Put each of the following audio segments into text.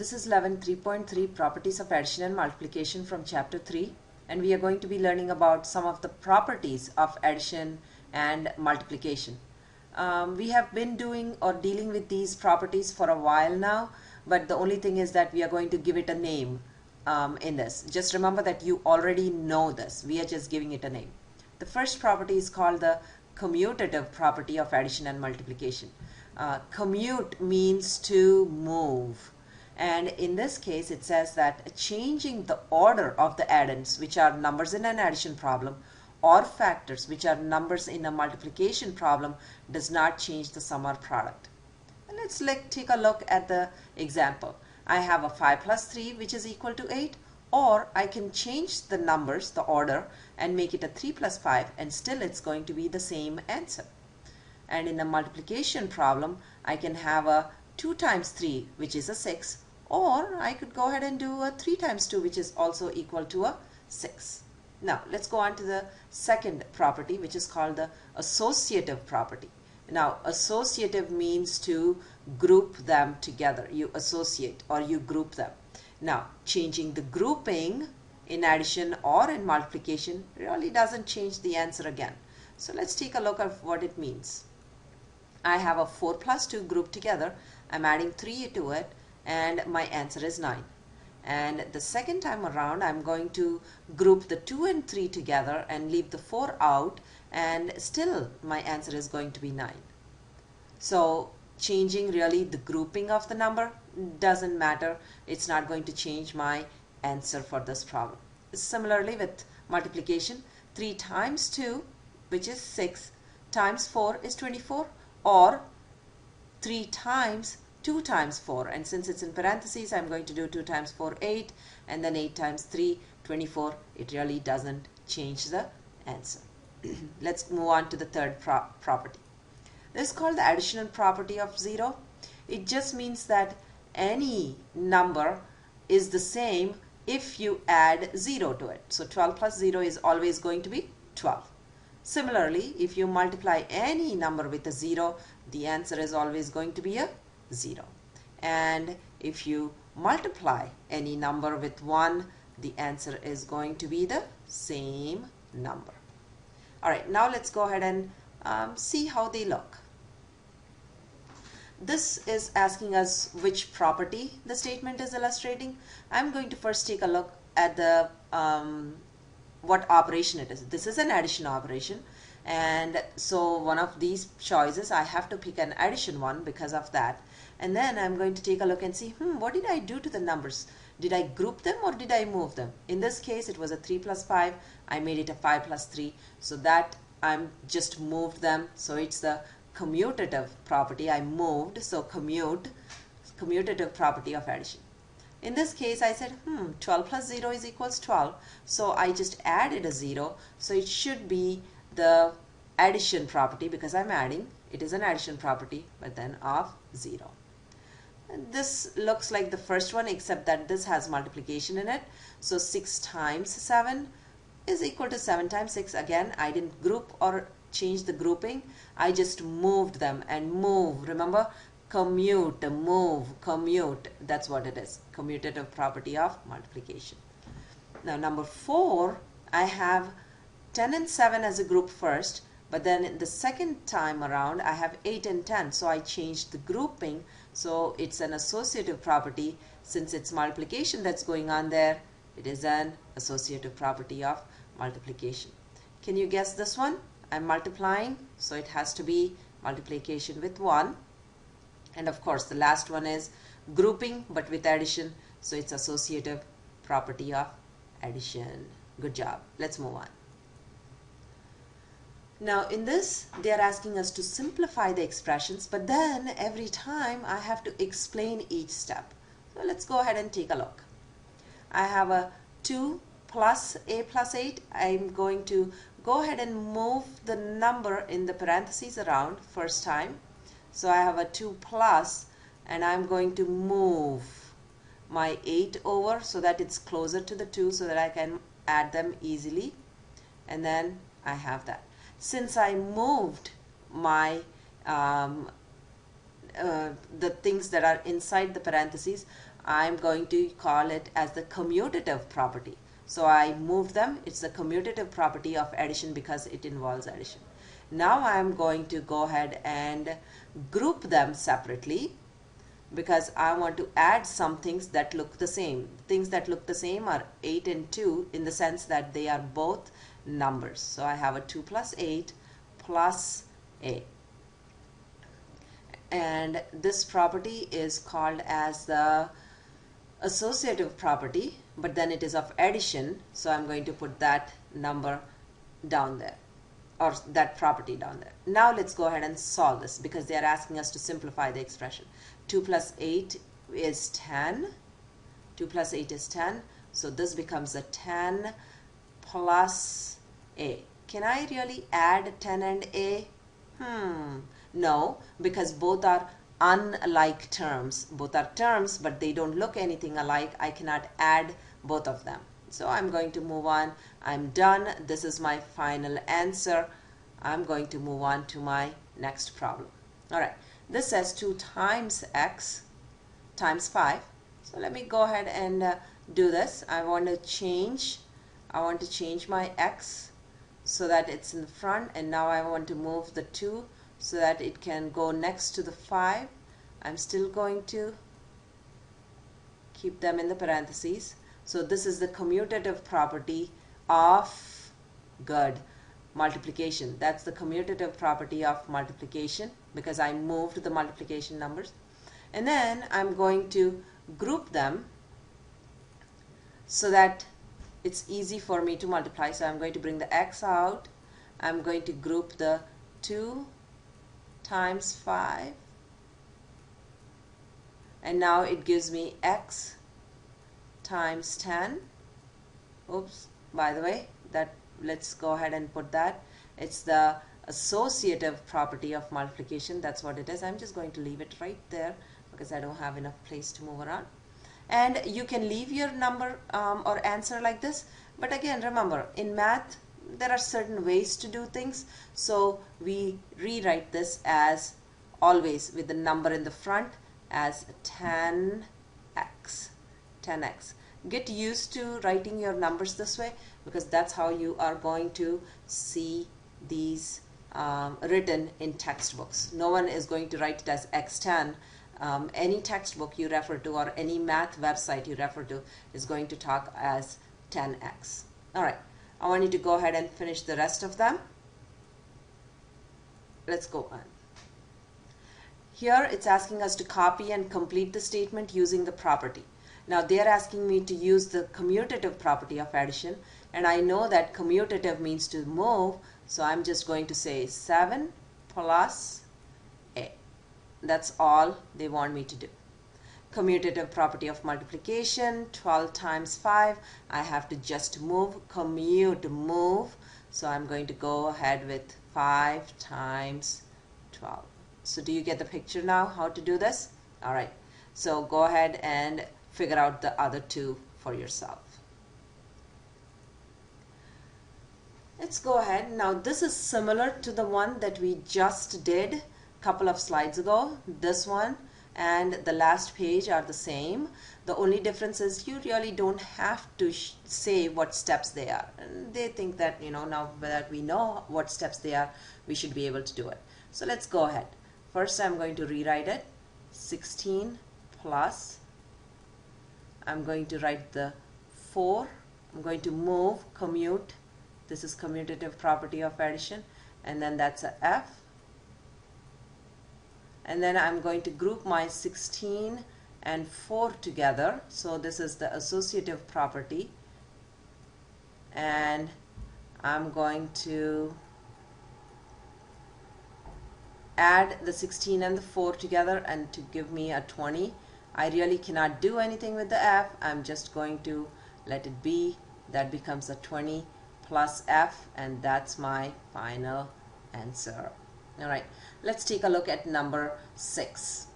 This is 3.3 Properties of Addition and Multiplication from Chapter 3, and we are going to be learning about some of the properties of addition and multiplication. We have been doing or dealing with these properties for a while now, but the only thing is that we are going to give it a name in this. Just remember that you already know this. We are just giving it a name. The first property is called the commutative property of addition and multiplication. Commute means to move. And in this case, it says that changing the order of the addends, which are numbers in an addition problem, or factors, which are numbers in a multiplication problem, does not change the sum or product. And let's take a look at the example. I have a 5 plus 3, which is equal to 8, or I can change the numbers, the order, and make it a 3 plus 5, and still it's going to be the same answer. And in a multiplication problem, I can have a 2 times 3, which is a 6, or I could go ahead and do a 3 times 2, which is also equal to a 6. Now, let's go on to the second property, which is called the associative property. Now, associative means to group them together. You associate or you group them. Now, changing the grouping in addition or in multiplication really doesn't change the answer again. So let's take a look at what it means. I have a 4 plus 2 grouped together. I'm adding 3 to it, and my answer is 9. And the second time around, I'm going to group the 2 and 3 together and leave the 4 out, and still my answer is going to be 9. So changing really the grouping of the number doesn't matter. It's not going to change my answer for this problem. Similarly with multiplication, 3 times 2, which is 6, times 4 is 24, or 3 times 2 times 4, and since it's in parentheses, I'm going to do 2 times 4, 8, and then 8 times 3, 24. It really doesn't change the answer. Let's move on to the third property. This is called the additional property of 0. It just means that any number is the same if you add 0 to it. So 12 plus 0 is always going to be 12. Similarly, if you multiply any number with a 0, the answer is always going to be a 0. And if you multiply any number with 1, the answer is going to be the same number. Alright, now let's go ahead and see how they look. This is asking us which property the statement is illustrating. I'm going to first take a look at the what operation it is. This is an addition operation, and so one of these choices I have to pick an addition one because of that. And then I'm going to take a look and see, what did I do to the numbers? Did I group them or did I move them? In this case, it was a 3 plus 5. I made it a 5 plus 3. So that I'm just moved them. So it's the commutative property. I moved. So commutative property of addition. In this case, I said, 12 plus 0 is equals 12. So I just added a 0. So it should be the addition property because I'm adding. It is an addition property, but then of 0. This looks like the first one, except that this has multiplication in it. So 6 times 7 is equal to 7 times 6. Again, I didn't group or change the grouping. I just moved them, and move. Remember, commute, move, commute. That's what it is. Commutative property of multiplication. Now, number 4, I have 10 and 7 as a group first. But then the second time around, I have 8 and 10. So I changed the grouping. So it's an associative property. Since it's multiplication that's going on there, it is an associative property of multiplication. Can you guess this one? I'm multiplying, so it has to be multiplication with 1. And of course, the last one is grouping, but with addition. So it's associative property of addition. Good job. Let's move on. Now in this, they are asking us to simplify the expressions, but then every time I have to explain each step. So let's go ahead and take a look. I have a 2 plus a plus 8. I'm going to go ahead and move the number in the parentheses around first time. So I have a 2 plus, and I'm going to move my 8 over so that it's closer to the 2 so that I can add them easily. And then I have that. Since I moved my the things that are inside the parentheses, I'm going to call it as the commutative property. So I move them. It's the commutative property of addition because it involves addition. Now I'm going to go ahead and group them separately because I want to add some things that look the same. Things that look the same are 8 and 2 in the sense that they are both numbers. So I have a 2 plus 8 plus a. And this property is called as the associative property, but then it is of addition, so I'm going to put that number down there, or that property down there. Now let's go ahead and solve this because they are asking us to simplify the expression. 2 plus 8 is 10. 2 plus 8 is 10, so this becomes a 10 plus a. Can I really add 10 and a? No, because both are unlike terms. Both are terms, but they don't look anything alike. I cannot add both of them. So I'm going to move on. I'm done. This is my final answer. I'm going to move on to my next problem. All right. This says 2 times x times 5. So let me go ahead and do this. I want to change my x so that it's in the front, and now I want to move the 2 so that it can go next to the 5. I'm still going to keep them in the parentheses. So this is the commutative property of multiplication. That's the commutative property of multiplication because I moved the multiplication numbers. And then I'm going to group them so that it's easy for me to multiply. So I'm going to bring the x out. I'm going to group the 2 times 5, and now it gives me x times 10. Oops, by the way, that let's go ahead and put that. It's the associative property of multiplication. That's what it is. I'm just going to leave it right there because I don't have enough place to move around. And you can leave your number or answer like this, but again, remember, in math there are certain ways to do things, so we rewrite this as always with the number in the front as 10x. Get used to writing your numbers this way because that's how you are going to see these written in textbooks. No one is going to write it as x10. Any textbook you refer to or any math website you refer to is going to talk as 10x. All right. I want you to go ahead and finish the rest of them. Let's go on. Here it's asking us to copy and complete the statement using the property. Now they are asking me to use the commutative property of addition, and I know that commutative means to move, so I'm just going to say 7 plus a. That's all they want me to do. Commutative property of multiplication, 12 times 5, I have to just move, move, so I'm going to go ahead with 5 times 12. So do you get the picture now how to do this? All right, so go ahead and figure out the other two for yourself. Let's go ahead. Now this is similar to the one that we just did a couple of slides ago. This one and the last page are the same. The only difference is you really don't have to say what steps they are. And they think that, you know, now that we know what steps they are, we should be able to do it. So let's go ahead. First I'm going to rewrite it. 16 plus, I'm going to write the 4. I'm going to move, commute. This is commutative property of addition. And then that's a f. And then I'm going to group my 16 and 4 together. So this is the associative property. And I'm going to add the 16 and the 4 together and to give me a 20. I really cannot do anything with the f. I'm just going to let it be. That becomes a 20 plus f, and that's my final answer. All right, let's take a look at number 6.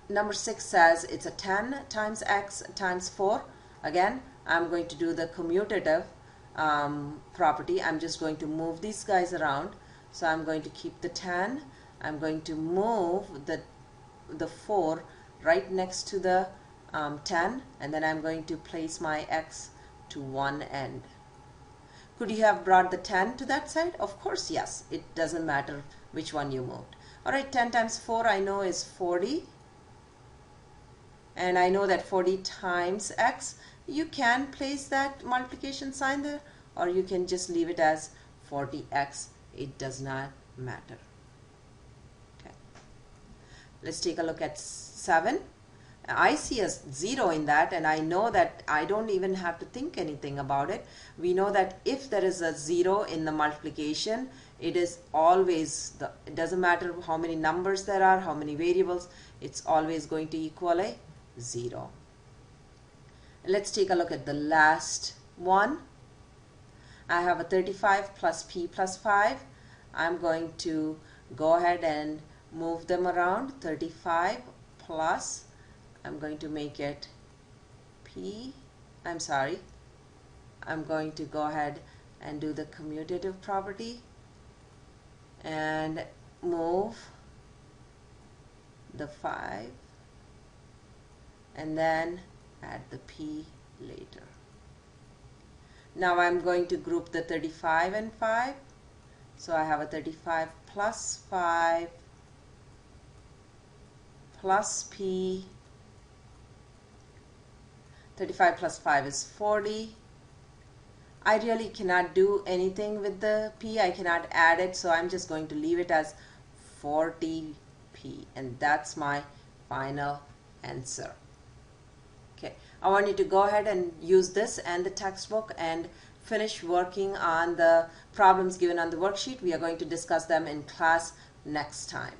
Number 6 says it's a 10 times x times 4. Again, I'm going to do the commutative property. I'm just going to move these guys around. So I'm going to keep the 10. I'm going to move the 4 right next to the 10, and then I'm going to place my x to one end. Could you have brought the 10 to that side? Of course, yes. It doesn't matter which one you moved. Alright, 10 times 4 I know is 40. And I know that 40 times x. You can place that multiplication sign there, or you can just leave it as 40x. It does not matter. Okay. Let's take a look at 7. I see a 0 in that, and I know that I don't even have to think anything about it. We know that if there is a 0 in the multiplication, it is always, it doesn't matter how many numbers there are, how many variables, it's always going to equal a 0. Let's take a look at the last one. I have a 35 plus p plus 5. I'm going to go ahead and move them around. 35 plus, I'm going to make it p, I'm going to go ahead and do the commutative property and move the 5 and then add the p later. Now I'm going to group the 35 and 5. So I have a 35 plus 5 plus p. 35 plus 5 is 40. I really cannot do anything with the p. I cannot add it, so I'm just going to leave it as 40p, and that's my final answer. Okay, I want you to go ahead and use this and the textbook and finish working on the problems given on the worksheet. We are going to discuss them in class next time.